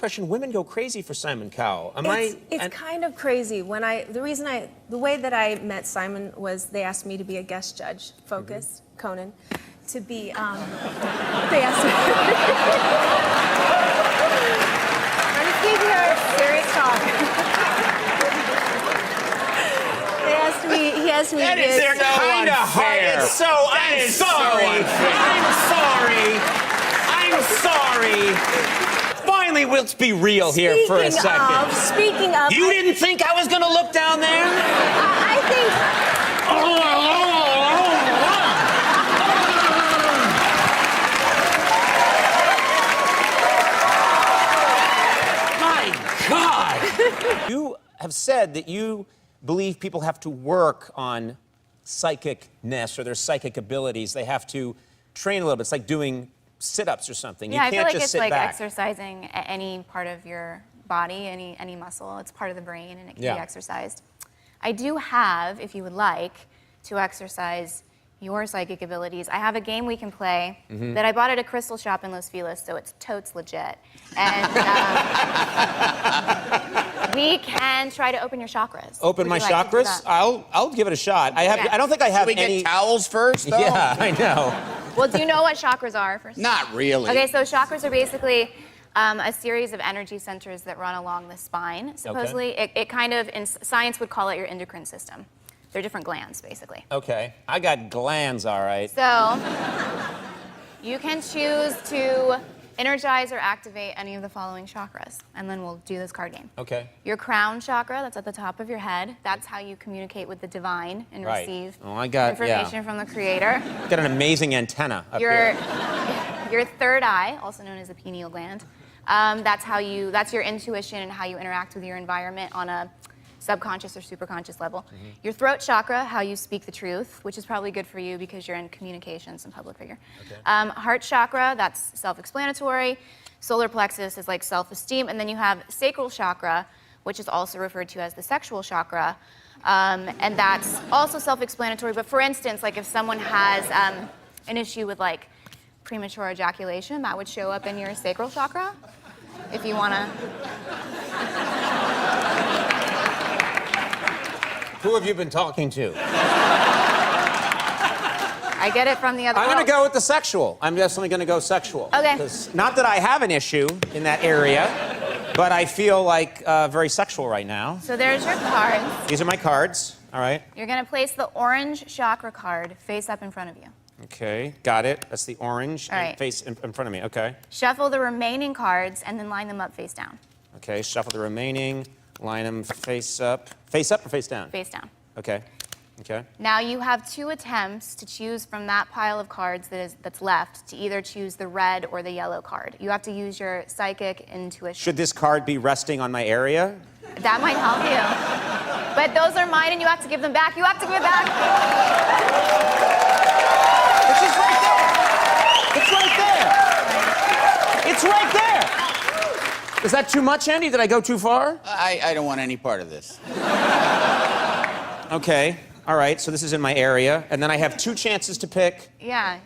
impression women go crazy for Simon Cowell. It's kind of crazy. The way that I met Simon was they asked me to be a guest judge, Focus, Conan, to be, they asked me. I'm speaking here, serious talk. He asked me That to is be kind of hard. It's so, I'm sorry. Finally, let's be real here for a second. Speaking of... You didn't think I was gonna look down there? I think... My God! You have said that you believe people have to work on psychicness or their psychic abilities. They have to train a little bit. It's like doing sit-ups or something. Yeah, you can't I feel like just it's sit like back. exercising any part of your body, any muscle. It's part of the brain and it can be exercised. I do have, if you would like, to exercise your psychic abilities. I have a game we can play that I bought at a crystal shop in Los Feliz, so it's totes legit. And we can try to open your chakras. Open my chakras? I'll give it a shot. I don't think I have any... Should we get towels first, though? Yeah, I know. Well, do you know what chakras are first? Not really. Okay, so chakras are basically a series of energy centers that run along the spine, supposedly. Okay. It kind of, in science would call it your endocrine system. They're different glands, basically. Okay, I got glands, all right. So, you can choose to energize or activate any of the following chakras, and then we'll do this card game. Okay. Your crown chakra, that's at the top of your head. That's how you communicate with the divine and receive information from the creator. Got an amazing antenna up here. Your third eye, also known as the pineal gland, that's your intuition and how you interact with your environment on a subconscious or superconscious level. Your throat chakra, how you speak the truth, which is probably good for you because you're in communications and public figure. Okay. Heart chakra, that's self-explanatory. Solar plexus is like self-esteem. And then you have sacral chakra, which is also referred to as the sexual chakra. And that's also self-explanatory. But for instance, like if someone has an issue with like premature ejaculation, that would show up in your sacral chakra, if you want to. Who have you been talking to? I get it from the other. I'm going to go with the sexual. I'm definitely going to go sexual. Okay. Not that I have an issue in that area, but I feel like very sexual right now. So there's your cards. These are my cards. All right. You're going to place the orange chakra card face up in front of you. Okay, got it. That's the orange face in front of me. Okay. Shuffle the remaining cards and then line them up face down. Okay, shuffle the remaining. Line them face up. Face up or face down? Face down. Okay. Okay. Now you have 2 attempts to choose from that pile of cards that's left to either choose the red or the yellow card. You have to use your psychic intuition. Should this card be resting on my area? That might help you. But those are mine and you have to give them back. You have to give it back. It's just right there. It's right there. It's right there. Is that too much, Andy? Did I go too far? I don't want any part of this. Okay. All right. So this is in my area. And then I have 2 chances to pick. Yeah.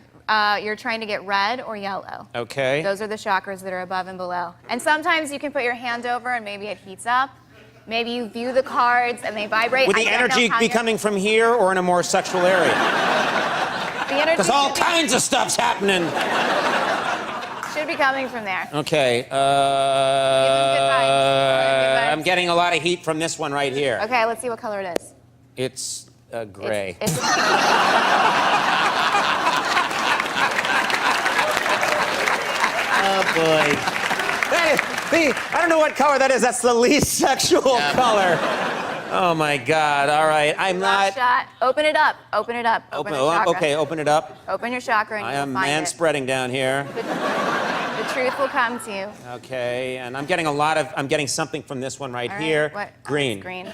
You're trying to get red or yellow. Okay. Those are the chakras that are above and below. And sometimes you can put your hand over and maybe it heats up. Maybe you view the cards and they vibrate. Would the energy be coming from here or in a more sexual area? Because all kinds of stuff's happening. Should be coming from there. Okay. Give them good vibes. I'm getting a lot of heat from this one right here. Okay, let's see what color it is. It's gray. Oh, boy. I don't know what color that is. That's the least sexual color. Oh, my God. All right. I'm not... Shot. Open it up. Open it up. Open the chakra. Okay, open it up. Open your chakra and I you'll am find man-spreading down here. The truth will come to you. Okay, and I'm getting I'm getting something from this one right here. What? Green. Oh, green.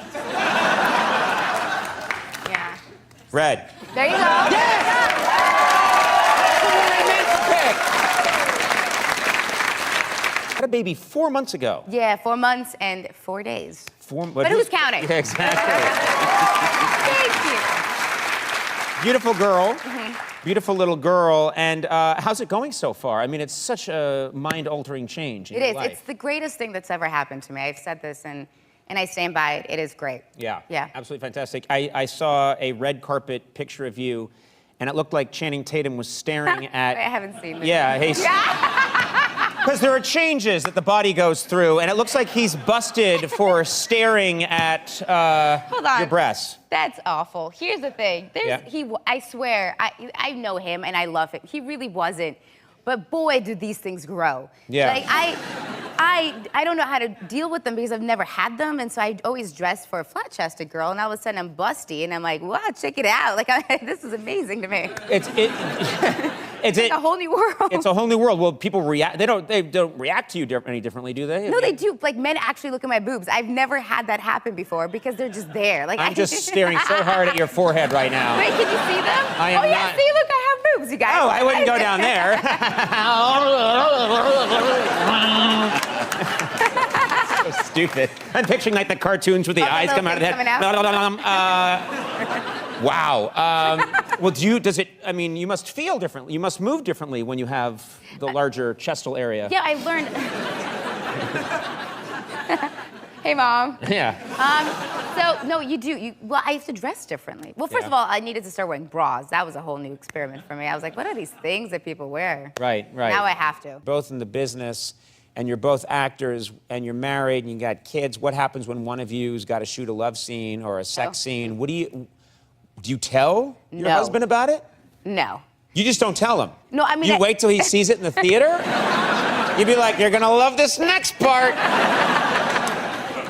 Yeah. Red. There you go. Yes! That's the one I meant to pick. I had a baby 4 months ago. Yeah, 4 months and 4 days. But who's counting? Yeah, exactly. Thank you. Beautiful girl. Beautiful little girl. And how's it going so far? I mean, it's such a mind-altering change in It your is. life. It's the greatest thing that's ever happened to me. I've said this and I stand by it. It is great. Yeah. Yeah. Absolutely fantastic. I saw a red carpet picture of you, and it looked like Channing Tatum was staring at... I haven't seen this. Yeah, he's... Because there are changes that the body goes through, and it looks like he's busted for staring at Hold on. your breasts. That's awful. Here's the thing. Yeah. I swear, I know him and I love him. He really wasn't. But boy, do these things grow. Yeah. Like, I don't know how to deal with them because I've never had them, and so I always dressed for a flat-chested girl, and all of a sudden I'm busty, and I'm like, wow, check it out. Like, this is amazing to me. It's It's a whole new world. It's a whole new world. Well, people react. They don't react to you any differently, do they? No, they do. Like, men actually look at my boobs. I've never had that happen bore because they're just there. Like, I'm just staring so hard at your forehead right now. Wait, can you see them? I am oh, yeah, not- see, look, I have boobs, you guys. Oh, I wouldn't go down there. So stupid. I'm picturing like the cartoons with the eyes come out of the head. Coming Wow. Well, I mean, you must feel differently. You must move differently when you have the larger chestal area. Yeah, I learned. Hey, Mom. Yeah. So, no, you do. Well, I used to dress differently. Well, first Yeah. of all, I needed to start wearing bras. That was a whole new experiment for me. I was like, what are these things that people wear? Right. Now I have to. Both in the business, and you're both actors, and you're married, and you got kids. What happens when one of you's got to shoot a love scene or a sex scene? What do you tell your No. husband about it? No. You just don't tell him. No, I mean, You wait till he sees it in the theater? You'd be like, you're gonna love this next part.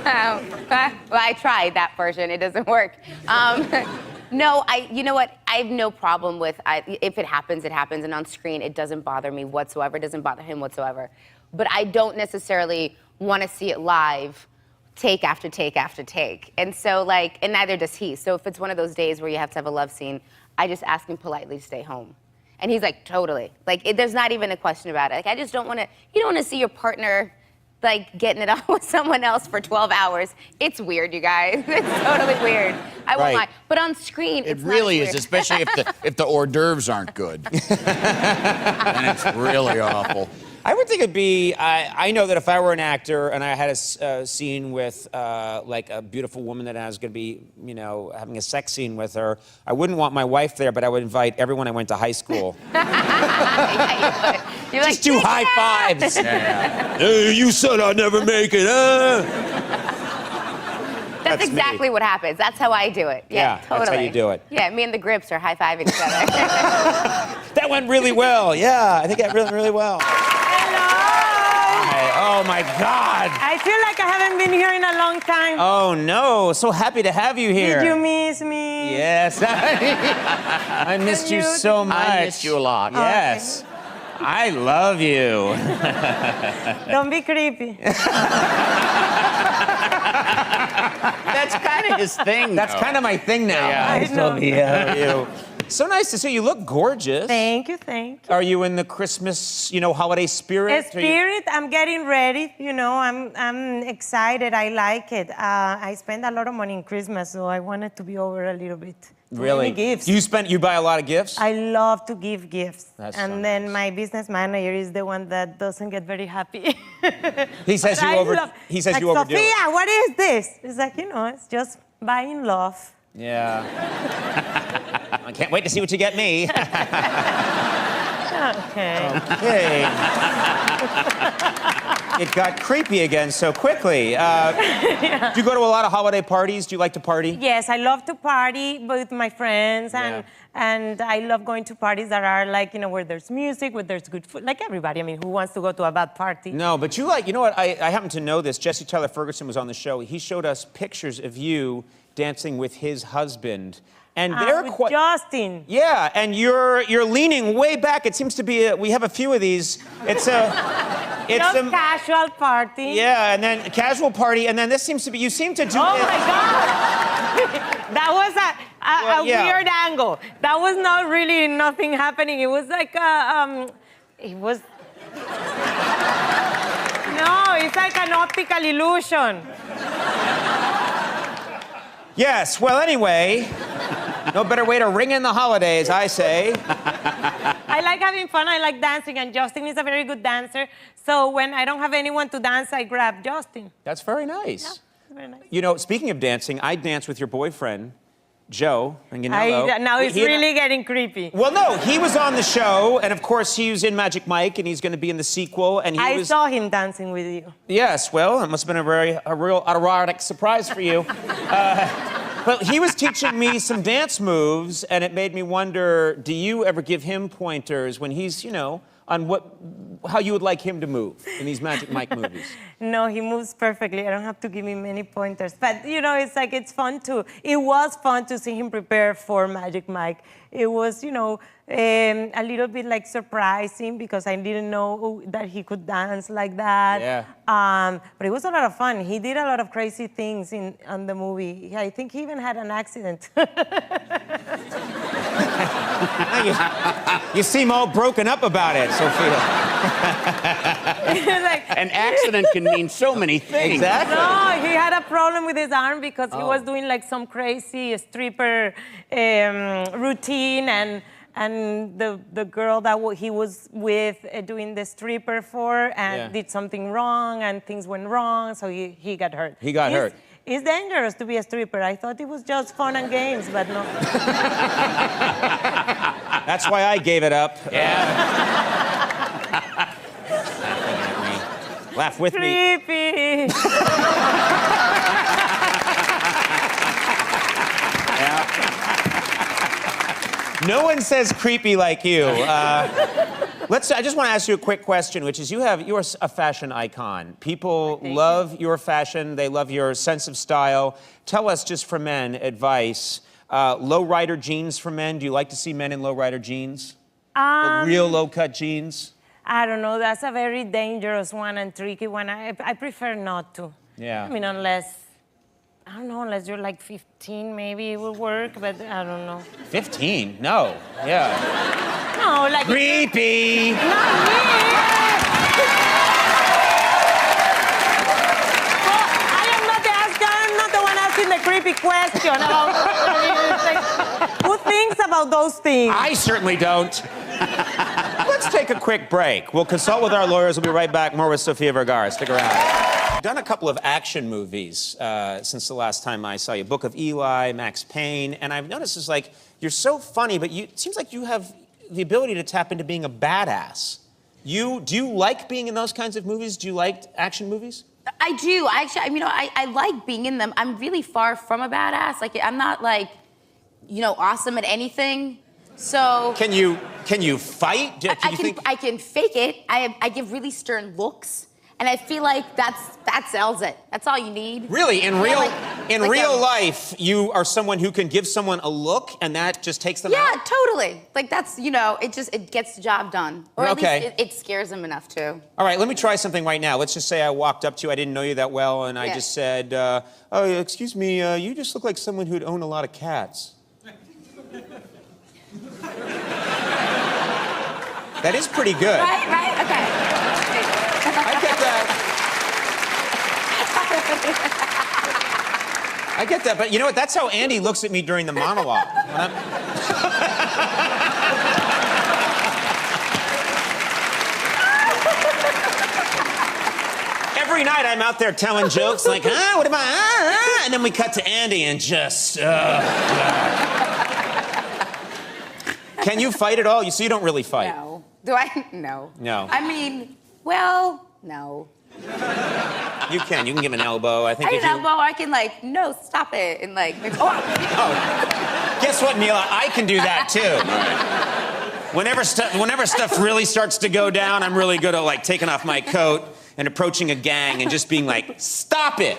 Well, I tried that version. It doesn't work. No, you know what? I have no problem with, if it happens, it happens. And on screen, it doesn't bother me whatsoever. It doesn't bother him whatsoever. But I don't necessarily want to see it live, take after take after take. And so, like, and neither does he. So if it's one of those days where you have to have a love scene, I just ask him politely to stay home. And he's like, totally. Like, there's not even a question about it. Like, I just don't want to, you don't want to see your partner, like, getting it on with someone else for 12 hours. It's weird, you guys. It's totally weird. I won't Right. lie. But on screen, It it's not really as is, weird. especially if the hors d'oeuvres aren't good. And it's really awful. I would think it'd be, I know that if I were an actor and I had a scene with like a beautiful woman that I was gonna be, you know, having a sex scene with her, I wouldn't want my wife there, but I would invite everyone I went to high school. You're like, Just do "Check high it out." fives. Hey, you said I'd never make it, huh? That's That's me. exactly what happens. That's how I do it. Yeah, totally. that's how you do it. Yeah, me and the Grips are high-fiving each other. That went really well. Yeah, I think that went really well. Hello. Hi. Oh my God. I feel like I haven't been here in a long time. Oh no, so happy to have you here. Did you miss me? Yes. I missed you you- so much. I missed you a lot. Yes. I love you. Don't be creepy. That's kind of his thing. That's though. kind of my thing now. Yeah. I know. You. So nice to see you. You look gorgeous. Thank you, thank you. Are you in the Christmas, holiday spirit? Are you- Spirit, I'm getting ready. I'm excited. I like it. I spend a lot of money in Christmas, so I want it to be over a little bit. Too Really? many gifts. You buy a lot of gifts? I love to give gifts. That's and so then nice. my business manager is the one that doesn't get very happy. He says But you I over- love- he says like, you overdo it. Sofia, what is this? It's like, it's just buying love. Yeah. I can't wait to see what you get me. Okay. Okay. It got creepy again so quickly. Do you go to a lot of holiday parties? Do you like to party? Yes, I love to party with my friends, and I love going to parties that are like, where there's music, where there's good food, like everybody. I mean, who wants to go to a bad party? No, but you know what? I happen to know this. Jesse Tyler Ferguson was on the show. He showed us pictures of you dancing with his husband. And they're with quite... Justin. Yeah, and you're leaning way back. It seems to be we have a few of these. It's a Casual party. yeah, and then a casual party, and then this seems to be you seem to do Oh this. my God! That was a Well, yeah. weird angle. That was not really nothing happening. It was like it was. No, it's like an optical illusion. Yes, well anyway, No better way to ring in the holidays, I say. I like having fun. I like dancing, and Justin is a very good dancer. So when I don't have anyone to dance, I grab Justin. That's very nice. Yeah, very nice. You know, speaking of dancing, I danced with your boyfriend, Joe Manganiello. Now it's really getting creepy. Well, no, he was on the show, and of course he was in Magic Mike, and he's going to be in the sequel. And I saw him dancing with you. Yes, well, it must have been a real erotic surprise for you. But he was teaching me some dance moves, and it made me wonder, do you ever give him pointers when he's, you know, on how you would like him to move in these Magic Mike movies? No, he moves perfectly. I don't have to give him many pointers. But, you know, it's like, it was fun to see him prepare for Magic Mike. It was, you know, a little bit like surprising because I didn't know that he could dance like that. Yeah. But it was a lot of fun. He did a lot of crazy things on the movie. I think he even had an accident. You seem all broken up about it, Sofia. An accident can mean so many things. Exactly. No, he had a problem with his arm because he was doing like some crazy stripper routine, and the girl that he was with doing the stripper for did something wrong, and things went wrong, so he got hurt. He got hurt. It's dangerous to be a stripper. I thought it was just fun and games, but no. That's why I gave it up. Yeah. Laugh with me. Creepy. No one says creepy like you. I just want to ask you a quick question, which is you're a fashion icon. People love your fashion. They love your sense of style. Tell us, just for men, advice. Low-rider jeans for men. Do you like to see men in low-rider jeans? The real low-cut jeans? I don't know. That's a very dangerous one and tricky one. I prefer not to. Yeah. I mean, unless you're like 15, maybe it will work, but I don't know. 15? No. Yeah. No, like... Creepy! Not me! Well, I'm not the one asking the creepy question about... Who thinks about those things? I certainly don't. Let's take a quick break. We'll consult with our lawyers. We'll be right back. More with Sofia Vergara. Stick around. I've done a couple of action movies since the last time I saw you. Book of Eli, Max Payne, and I've noticed it's like you're so funny, but it seems like you have the ability to tap into being a badass. Do you like being in those kinds of movies? Do you like action movies? I do. I like being in them. I'm really far from a badass. Like, I'm not like, awesome at anything. So can you fight? I can fake it. I give really stern looks, and I feel like that sells it. That's all you need. Really, in real life, you are someone who can give someone a look, and that just takes them out? Yeah, totally. Like that's it gets the job done, or at least it scares them enough too. All right, let me try something right now. Let's just say I walked up to you, I didn't know you that well, and I just said, "Oh, excuse me, you just look like someone who'd own a lot of cats." That is pretty good. Right, okay. I get that. I get that, but you know what? That's how Andy looks at me during the monologue. Every night I'm out there telling jokes like, what am I, and then we cut to Andy and just, Can you fight at all? You don't really fight. No. Do I? No. No. I mean, well, no. You can give an elbow. I think an elbow, I can no, stop it, and Guess what, Mila? I can do that too. Whenever stuff really starts to go down, I'm really good at taking off my coat and approaching a gang and just being like, stop it.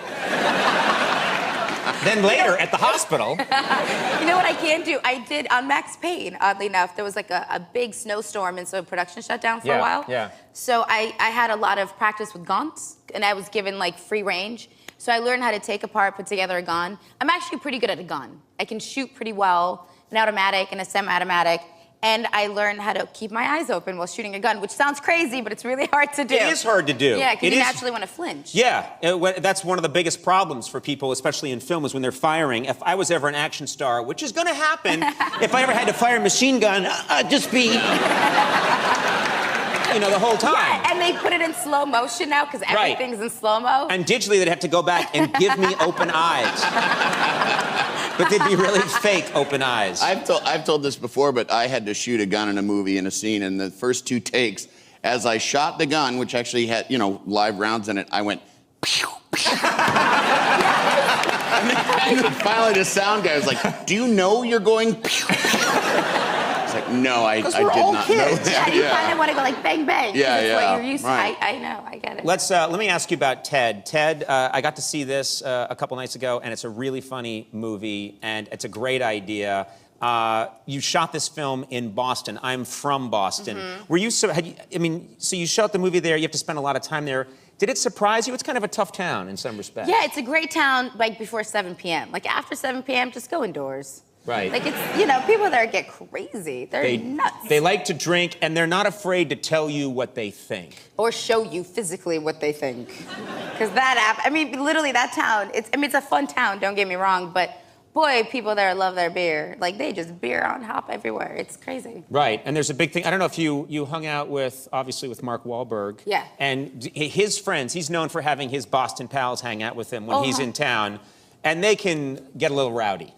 Then later at the hospital. You know what I can do? I did on Max Payne, oddly enough, there was a big snowstorm, and so production shut down for a while. Yeah. So I had a lot of practice with guns, and I was given free range. So I learned how to take apart, put together a gun. I'm actually pretty good at a gun. I can shoot pretty well, an automatic and a semi-automatic. And I learned how to keep my eyes open while shooting a gun, which sounds crazy, but it's really hard to do. It is hard to do. Yeah, because It you is- naturally want to flinch. Yeah, that's one of the biggest problems for people, especially in film, is when they're firing. If I was ever an action star, which is going to happen, if I ever had to fire a machine gun, I'd just be, the whole time. Yeah, and they put it in slow motion now because everything's in slow-mo. And digitally, they'd have to go back and give me open eyes. But they'd be really fake open eyes. I've told this before, but I had to shoot a gun in a movie in a scene, and the first 2 takes, as I shot the gun, which actually had, live rounds in it, I went, pew, pew. and then finally the sound guy was like, do you know you're going pew, pew? It's like, no, I did all not kids. know that. Yeah, you kind of want to go like bang, bang. 'cause Yeah, it's yeah, what you're used right. to. I know, I get it. Let me ask you about Ted. Ted, I got to see this a couple nights ago, and it's a really funny movie, and it's a great idea. You shot this film in Boston. I'm from Boston. Were you so you shot the movie there, you have to spend a lot of time there. Did it surprise you? It's kind of a tough town in some respects. Yeah, it's a great town, like, before 7 p.m. Like, after 7 p.m., just go indoors. Right. Like, it's, people there get crazy. They're nuts. They like to drink, and they're not afraid to tell you what they think. Or show you physically what they think. Because literally, that town, it's a fun town, don't get me wrong, but boy, people there love their beer. Like, they just beer on hop everywhere. It's crazy. Right, and there's a big thing. I don't know if you hung out with Mark Wahlberg. Yeah. And his friends, he's known for having his Boston pals hang out with him when he's in town, and they can get a little rowdy.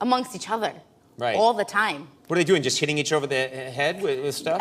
Amongst each other. Right. All the time. What are they doing, just hitting each over the head with stuff?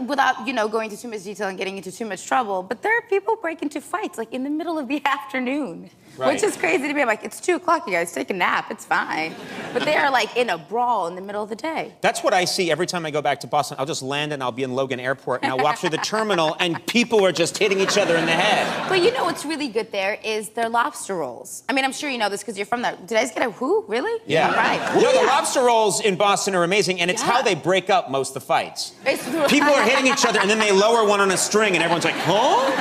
Without, going into too much detail and getting into too much trouble, but there are people break into fights, like, in the middle of the afternoon. Right. Which is crazy to me. I'm like, it's 2 o'clock, you guys, take a nap, it's fine. But they are, like, in a brawl in the middle of the day. That's what I see every time I go back to Boston. I'll just land and I'll be in Logan Airport and I'll walk through the terminal and people are just hitting each other in the head. But what's really good there is their lobster rolls. I'm sure you know this because you're from there. Did I just get a who? Really? Yeah. Right. No, the lobster rolls in Boston are amazing, and it's how they break up most of the fights. People are hitting each other and then they lower one on a string and everyone's like, huh?